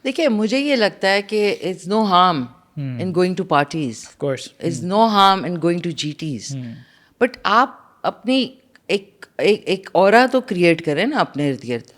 دیکھیے مجھے یہ لگتا ہے کہ it's no harm in going to parties, it's no harm in going to GTs, but آپ اپنی ایک اورا تو کریٹ کریں نا اپنے ارد گرد.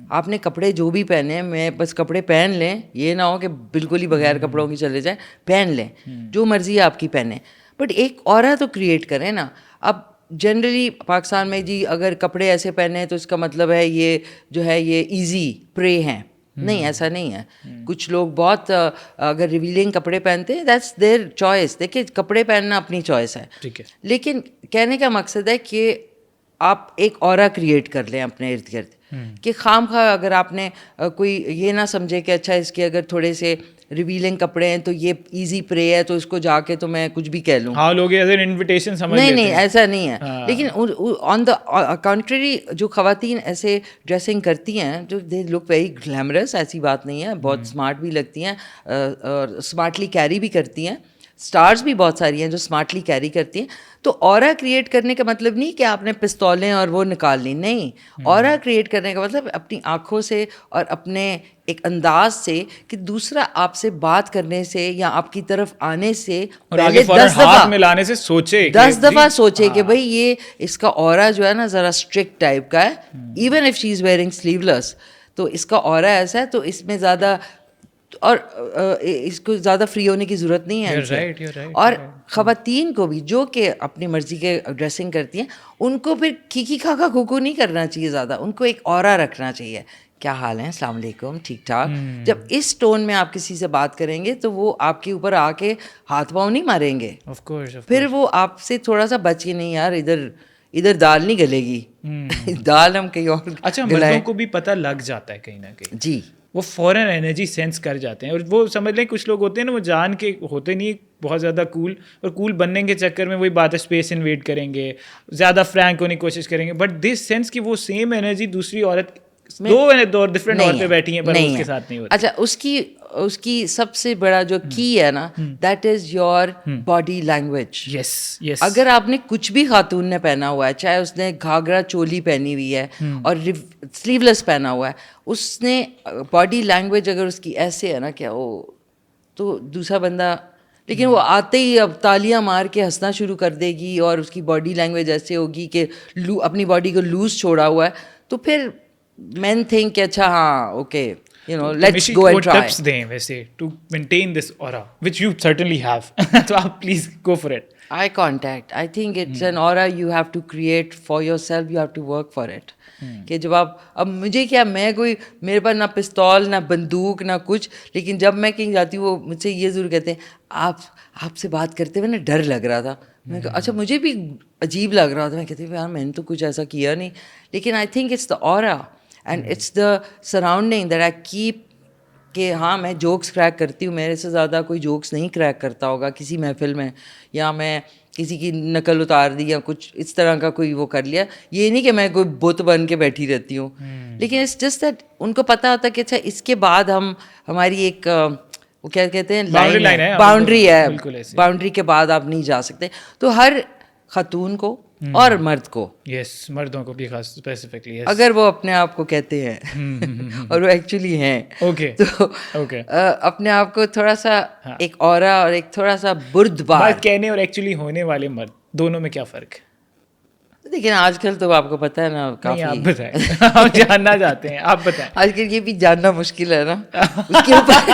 آپ نے کپڑے جو بھی پہنے, میں بس کپڑے پہن لیں, یہ نہ ہو کہ بالکل ہی بغیر کپڑوں کی چلے جائیں, پہن لیں جو مرضی آپ کی پہنیں, بٹ ایک اورا تو کریٹ کریں نا. اب جنرلی پاکستان میں جی اگر کپڑے ایسے پہنے تو اس کا مطلب ہے یہ جو ہے یہ ایزی پرے ہیں. نہیں, ایسا نہیں ہے. کچھ لوگ بہت اگر ریویلنگ کپڑے پہنتے ہیں, دیٹس دیئر چوائس. دیکھیے کپڑے پہننا اپنی چوائس ہے, لیکن کہنے کا مقصد ہے کہ آپ ایک اورا کریٹ کر لیں اپنے ارد گرد, کہ خام خواہ اگر آپ نے کوئی یہ نہ سمجھے کہ اچھا اس کے اگر تھوڑے سے ریویلنگ کپڑے ہیں تو یہ ایزی پرے ہے تو اس کو جا کے تو میں کچھ بھی کہہ لوں. ہاں لوگ ایز این انویٹیشن سمجھ لیتے ہیں. نہیں, ایسا نہیں ہے. لیکن آن دا کنٹری جو خواتین ایسے ڈریسنگ کرتی ہیں جو دے لک ویری گلیمرس, ایسی بات نہیں ہے, بہت اسمارٹ بھی لگتی ہیں اور اسمارٹلی کیری بھی کرتی ہیں. اسٹارز بھی بہت ساری ہیں جو اسمارٹلی کیری کرتی ہیں. تو اورا کریٹ کرنے کا مطلب نہیں کہ آپ نے پستولیں اور وہ نکال لی, نہیں. اورا کریٹ کرنے کا مطلب اپنی آنکھوں سے اور اپنے ایک انداز سے کہ دوسرا آپ سے بات کرنے سے یا آپ کی طرف آنے سے پہلے 10 دفعہ سوچے کہ بھائی یہ اس کا اورا جو ہے نا ذرا اسٹرکٹ ٹائپ کا ہے. Even if she is wearing sleeveless, تو اس کا اورا ایسا ہے, تو اس میں زیادہ اور اس کو زیادہ فری ہونے کی ضرورت نہیں ہے. اور خواتین کو بھی جو کہ اپنی مرضی کے ڈریسنگ کرتی ہیں, ان کو پھر کھیکی کھاکا کھوکھو نہیں کرنا چاہیے زیادہ, ان کو ایک اورا رکھنا چاہیے. کیا حال ہے, السلام علیکم, ٹھیک ٹھاک. جب اس ٹون میں آپ کسی سے بات کریں گے تو وہ آپ کے اوپر آ کے ہاتھ پاؤں نہیں ماریں گے. پھر وہ آپ سے تھوڑا سا بچ کے, نہیں یار ادھر دال نہیں گلے گی, دال ہم کہیں اور. اچھا, مردوں کو بھی پتہ لگ جاتا ہے کہیں نہ کہیں, جی وہ فوراً انرجی سینس کر جاتے ہیں. اور وہ سمجھ لیں کچھ لوگ ہوتے ہیں نا, وہ جان کے ہوتے نہیں بہت زیادہ کول, اور کول بننے کے چکر میں وہی بات ہے اسپیس انویڈ کریں گے, زیادہ فرینک ہونے کی کوشش کریں گے. بٹ دس سینس کہ وہ سیم انرجی دوسری عورت, دو ڈفرینٹ عورتیں بیٹھی ہیں پر اس کے ساتھ نہیں ہوتی. اچھا, اس کی سب سے بڑا جو کی ہے نا, that is your body language. Yes, اگر آپ نے کچھ بھی خاتون نے پہنا ہوا ہے, چاہے اس نے گھاگرا چولی پہنی ہوئی ہے اور سلیو لیس پہنا ہوا ہے, اس نے باڈی لینگویج اگر اس کی ایسے ہے نا کیا وہ, تو دوسرا بندہ, لیکن وہ آتے ہی اب تالیاں مار کے ہنسنا شروع کر دے گی اور اس کی باڈی لینگویج ایسے ہوگی کہ اپنی باڈی کو لوز چھوڑا ہوا ہے, تو پھر مین تھنک کہ اچھا ہاں okay let's go and try. Tips دیں ویسے to maintain this aura which you certainly have. تو آپ please go for it. Eye contact, I think it's an aura you have to create for yourself, you have to work for it. کہ جب آپ, اب مجھے کیا, میں کوئی, میرے پاس نہ پستول نہ بندوق نہ کچھ, لیکن جب میں کہیں جاتی ہوں وہ مجھ سے یہ ضرور کہتے ہیں آپ سے بات کرتے ہوئے نا ڈر لگ رہا تھا. میں کہا اچھا, مجھے بھی عجیب لگ رہا تھا. میں کہتی ہوں یار میں نے تو کچھ ایسا کیا نہیں, لیکن I think it's the aura and it's the surrounding that I keep. کہ ہاں میں جوکس کریک کرتی ہوں, میرے سے زیادہ کوئی جوکس نہیں کریک کرتا ہوگا کسی محفل میں, یا میں کسی کی نقل اتار دی یا کچھ اس طرح کا کوئی وہ کر لیا. یہ نہیں کہ میں کوئی بت بن کے بیٹھی رہتی ہوں, لیکن اٹس جسٹ دیٹ ان کو پتہ ہوتا کہ اچھا اس کے بعد ہماری ایک وہ کیا کہتے ہیں باؤنڈری ہے, باؤنڈری کے بعد آپ نہیں جا سکتے. تو ہر خاتون کو اور مرد کو, یس مردوں کو بھی خاص اسپیسیفکلی, اگر وہ اپنے آپ کو کہتے ہیں اور وہ ایکچولی ہیں, تو اپنے آپ کو تھوڑا سا ایک اورا اور ایک تھوڑا سا بردبار کہنے اور ایکچولی ہونے والے مرد دونوں میں کیا فرق ہے؟ لیکن آج کل تو آپ کو پتہ ہے نا, کافی آپ بتائیں, ہم جاننا چاہتے ہیں, آپ بتائیں. آج کل یہ بھی جاننا مشکل ہے نا اس کے اوپر.